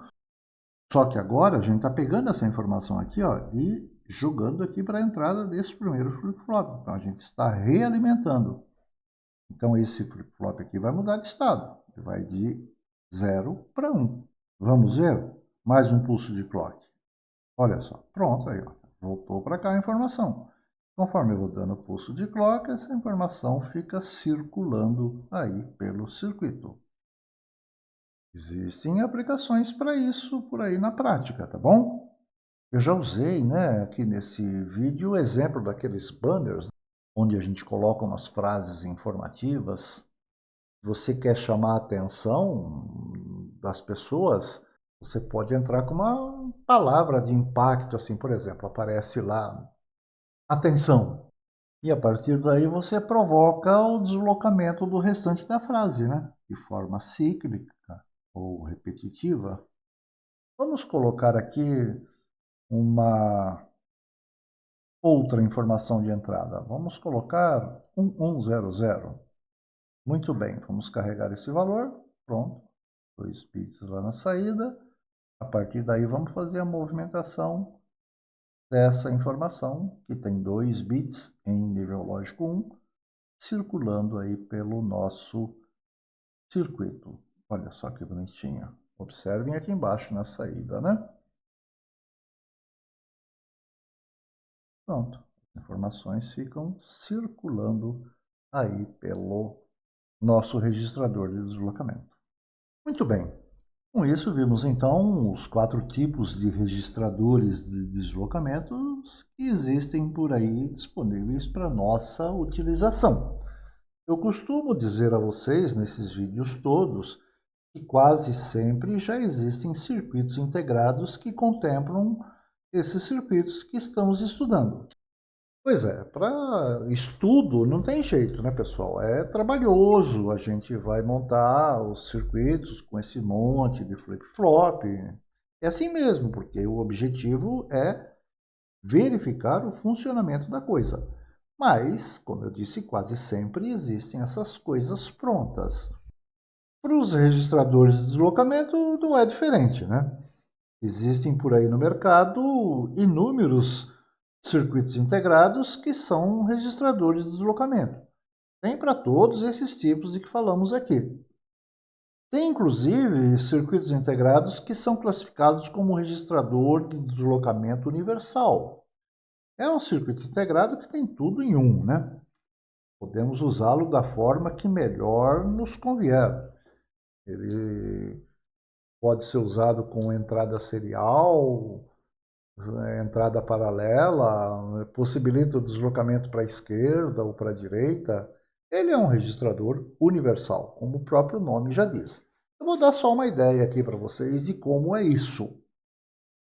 Só que agora a gente está pegando essa informação aqui, ó, e jogando aqui para a entrada desse primeiro flip-flop. Então a gente está realimentando. Então esse flip-flop aqui vai mudar de estado. Ele vai de 0 para 1. Vamos ver? Mais um pulso de clock. Olha só, pronto aí, ó, voltou para cá a informação. Conforme eu vou dando pulso de clock, essa informação fica circulando aí pelo circuito. Existem aplicações para isso por aí na prática, tá bom? Eu já usei, né, aqui nesse vídeo o exemplo daqueles banners, onde a gente coloca umas frases informativas. Se você quer chamar a atenção das pessoas, você pode entrar com uma palavra de impacto, assim, por exemplo, aparece lá, atenção. E a partir daí você provoca o deslocamento do restante da frase, né? De forma cíclica ou repetitiva. Vamos colocar aqui uma outra informação de entrada. Vamos colocar 1100. Muito bem, vamos carregar esse valor. Pronto, 2 bits lá na saída. A partir daí vamos fazer a movimentação dessa informação, que tem 2 bits em nível lógico 1, circulando aí pelo nosso circuito. Olha só que bonitinho. Observem aqui embaixo na saída, né? Pronto, as informações ficam circulando aí pelo nosso registrador de deslocamento. Muito bem, com isso vimos então os 4 tipos de registradores de deslocamentos que existem por aí disponíveis para nossa utilização. Eu costumo dizer a vocês nesses vídeos todos que quase sempre já existem circuitos integrados que contemplam esses circuitos que estamos estudando. Pois é, para estudo não tem jeito, né, pessoal? É trabalhoso, a gente vai montar os circuitos com esse monte de flip-flop. É assim mesmo, porque o objetivo é verificar o funcionamento da coisa. Mas, como eu disse, quase sempre existem essas coisas prontas. Para os registradores de deslocamento não é diferente, né? Existem por aí no mercado inúmeros circuitos integrados que são registradores de deslocamento. Tem para todos esses tipos de que falamos aqui. Tem inclusive circuitos integrados que são classificados como registrador de deslocamento universal. É um circuito integrado que tem tudo em um, né? Podemos usá-lo da forma que melhor nos convier. Ele pode ser usado com entrada serial, entrada paralela, possibilita o deslocamento para a esquerda ou para a direita. Ele é um registrador universal, como o próprio nome já diz. Eu vou dar só uma ideia aqui para vocês de como é isso.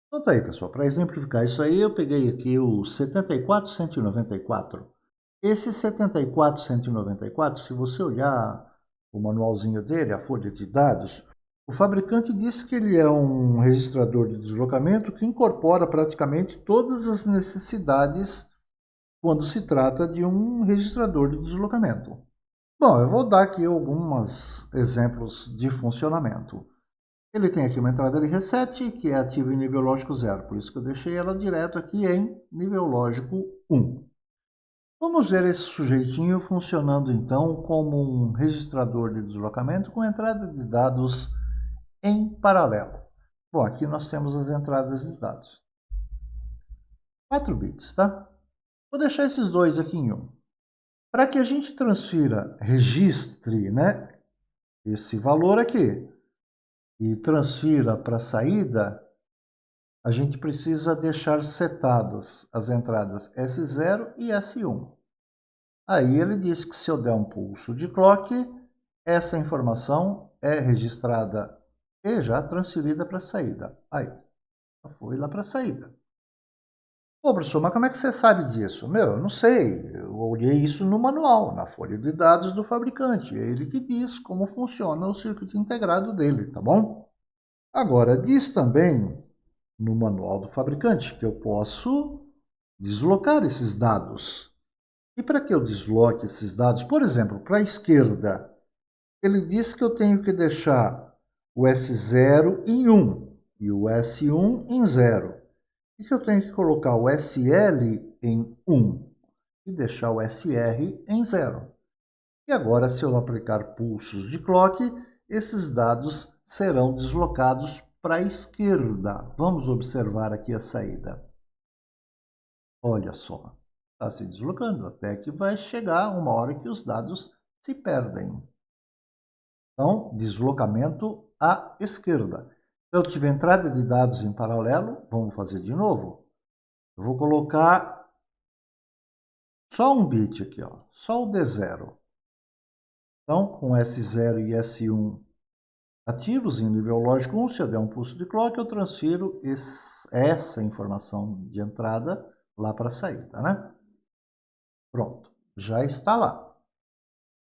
Então tá aí, pessoal, para exemplificar isso aí, eu peguei aqui o 74194. Esse 74194, se você olhar o manualzinho dele, a folha de dados, o fabricante diz que ele é um registrador de deslocamento que incorpora praticamente todas as necessidades quando se trata de um registrador de deslocamento. Bom, eu vou dar aqui alguns exemplos de funcionamento. Ele tem aqui uma entrada de reset, que é ativa em nível lógico 0, por isso que eu deixei ela direto aqui em nível lógico 1. Vamos ver esse sujeitinho funcionando então como um registrador de deslocamento com entrada de dados em paralelo. Bom, aqui nós temos as entradas de dados. 4 bits, tá? Vou deixar esses dois aqui em 1. Para que a gente transfira, registre, né, esse valor aqui e transfira para a saída, a gente precisa deixar setadas as entradas S0 e S1. Aí ele diz que se eu der um pulso de clock, essa informação é registrada e já transferida para a saída. Aí, foi lá para a saída. Pô, professor, mas como é que você sabe disso? Meu, eu não sei. Eu olhei isso no manual, na folha de dados do fabricante. É ele que diz como funciona o circuito integrado dele, tá bom? Agora, diz também no manual do fabricante que eu posso deslocar esses dados. E para que eu desloque esses dados, por exemplo, para a esquerda, ele diz que eu tenho que deixar o S0 em 1 e o S1 em 0. E que eu tenho que colocar o SL em 1 e deixar o SR em 0. E agora, se eu aplicar pulsos de clock, esses dados serão deslocados para a esquerda. Vamos observar aqui a saída. Olha só, está se deslocando até que vai chegar uma hora que os dados se perdem. Então, deslocamento à esquerda. Eu tive entrada de dados em paralelo, vamos fazer de novo. Eu vou colocar só um bit aqui, ó, só o D0. Então, com S0 e S1 ativos em nível lógico 1, se eu der um pulso de clock, eu transfiro essa informação de entrada lá para a saída, né? Pronto, já está lá.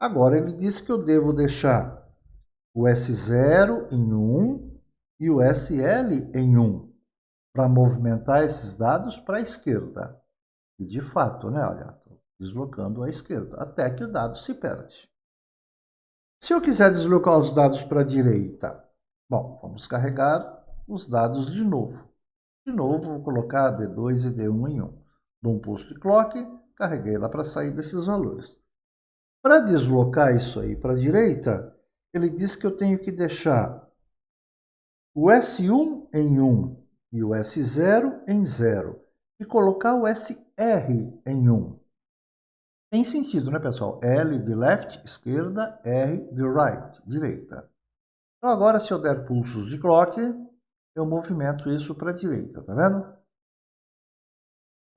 Agora ele disse que eu devo deixar o S0 em 1 e o SL em 1 para movimentar esses dados para a esquerda. E de fato, né? Olha, estou deslocando à esquerda até que o dado se perde. Se eu quiser deslocar os dados para a direita, bom, vamos carregar os dados de novo. De novo, vou colocar D2 e D1 em 1. Dou um pulso de clock, carreguei lá para sair desses valores. Para deslocar isso aí para a direita, ele diz que eu tenho que deixar o S1 em 1 e o S0 em 0 e colocar o SR em 1. Tem sentido, né, pessoal? L de left, esquerda, R de right, direita. Então, agora, se eu der pulsos de clock, eu movimento isso para a direita, tá vendo?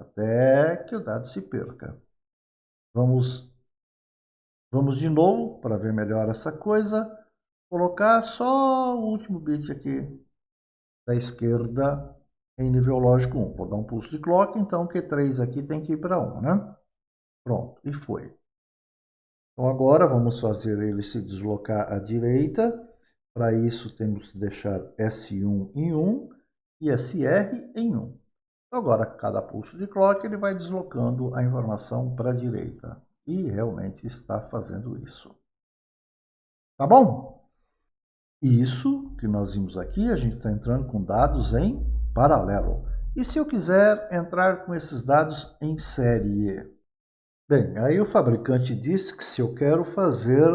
Até que o dado se perca. Vamos de novo, para ver melhor essa coisa. Colocar só o último bit aqui da esquerda em nível lógico 1. Vou dar um pulso de clock, então Q3 aqui tem que ir para 1, né? Pronto, e foi. Então agora vamos fazer ele se deslocar à direita. Para isso temos que deixar S1 em 1 e SR em 1. Então, agora, cada pulso de clock ele vai deslocando a informação para a direita. E realmente está fazendo isso. Tá bom? Isso que nós vimos aqui, a gente está entrando com dados em paralelo. E se eu quiser entrar com esses dados em série? Bem, aí o fabricante disse que se eu quero fazer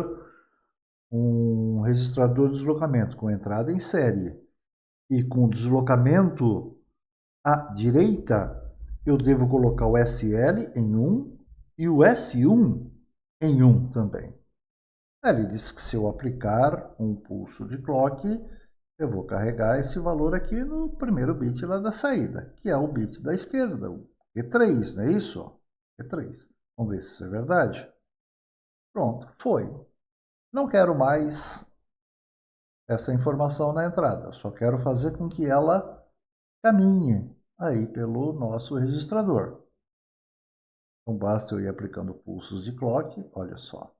um registrador de deslocamento com entrada em série e com deslocamento à direita, eu devo colocar o SL em 1 e o S1 em 1 também. Ele diz que se eu aplicar um pulso de clock, eu vou carregar esse valor aqui no primeiro bit lá da saída, que é o bit da esquerda, o E3, não é isso? E3. Vamos ver se isso é verdade. Pronto, foi. Não quero mais essa informação na entrada, só quero fazer com que ela caminhe aí pelo nosso registrador. Então basta eu ir aplicando pulsos de clock, olha só,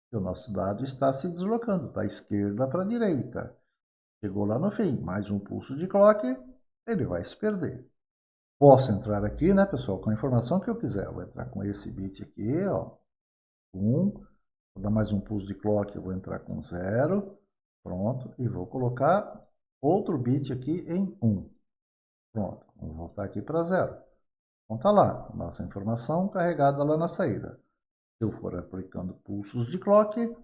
que o nosso dado está se deslocando da esquerda para a direita. Chegou lá no fim, mais um pulso de clock, ele vai se perder. Posso entrar aqui, né, pessoal, com a informação que eu quiser. Eu vou entrar com esse bit aqui, ó, 1, vou dar mais um pulso de clock, eu vou entrar com 0, pronto, e vou colocar outro bit aqui em 1. Pronto, vamos voltar aqui para 0. Então tá lá, nossa informação carregada lá na saída. Se eu for aplicando pulsos de clock,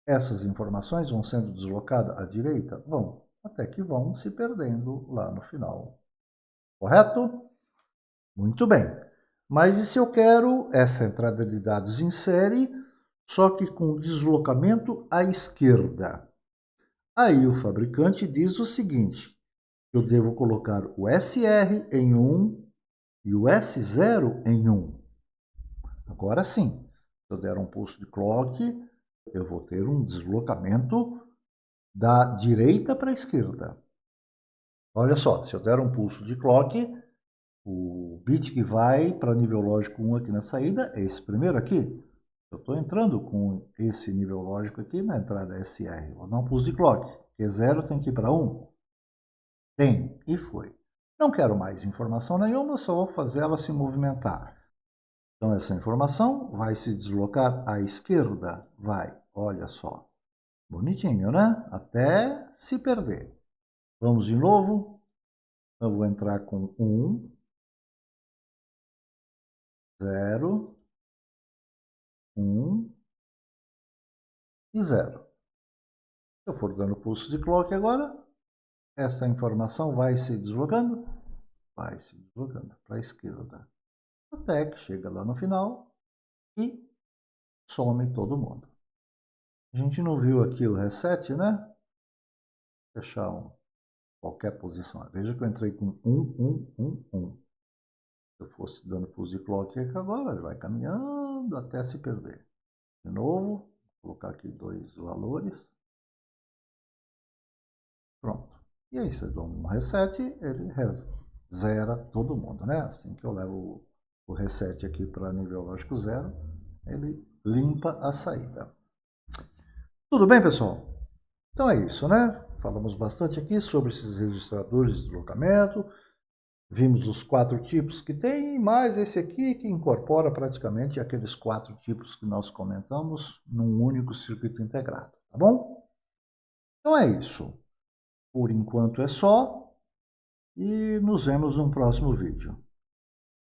essas informações vão sendo deslocadas à direita? Vão, até que vão se perdendo lá no final. Correto? Muito bem. Mas e se eu quero essa entrada de dados em série, só que com deslocamento à esquerda? Aí o fabricante diz o seguinte: eu devo colocar o SR em 1 e o S0 em 1. Agora sim, se eu der um pulso de clock, eu vou ter um deslocamento da direita para a esquerda. Olha só, se eu der um pulso de clock, o bit que vai para nível lógico 1 aqui na saída é esse primeiro aqui. Eu estou entrando com esse nível lógico aqui na entrada SR. Vou dar um pulso de clock, porque 0 tem que ir para 1. Tem, e foi. Não quero mais informação nenhuma, só vou fazer ela se movimentar. Então essa informação vai se deslocar à esquerda. Vai, olha só. Bonitinho, né? Até se perder. Vamos de novo. Eu vou entrar com 1, 0, 1 e 0. Se eu for dando pulso de clock agora, essa informação vai se deslocando para a esquerda. Até que chega lá no final e some todo mundo. A gente não viu aqui o reset, né? Vou deixar qualquer posição. Veja que eu entrei com 1, 1, 1, 1. Se eu fosse dando pulse de clock aqui agora, ele vai caminhando até se perder. De novo, vou colocar aqui 2 valores. Pronto. E aí, se eu dou um reset, ele zera todo mundo, né? Assim que eu levo o reset aqui para nível lógico 0, ele limpa a saída. Tudo bem, pessoal? Então é isso, né? Falamos bastante aqui sobre esses registradores de deslocamento. Vimos os 4 tipos que tem, mais esse aqui que incorpora praticamente aqueles 4 tipos que nós comentamos num único circuito integrado, tá bom? Então é isso. Por enquanto é só e nos vemos no próximo vídeo.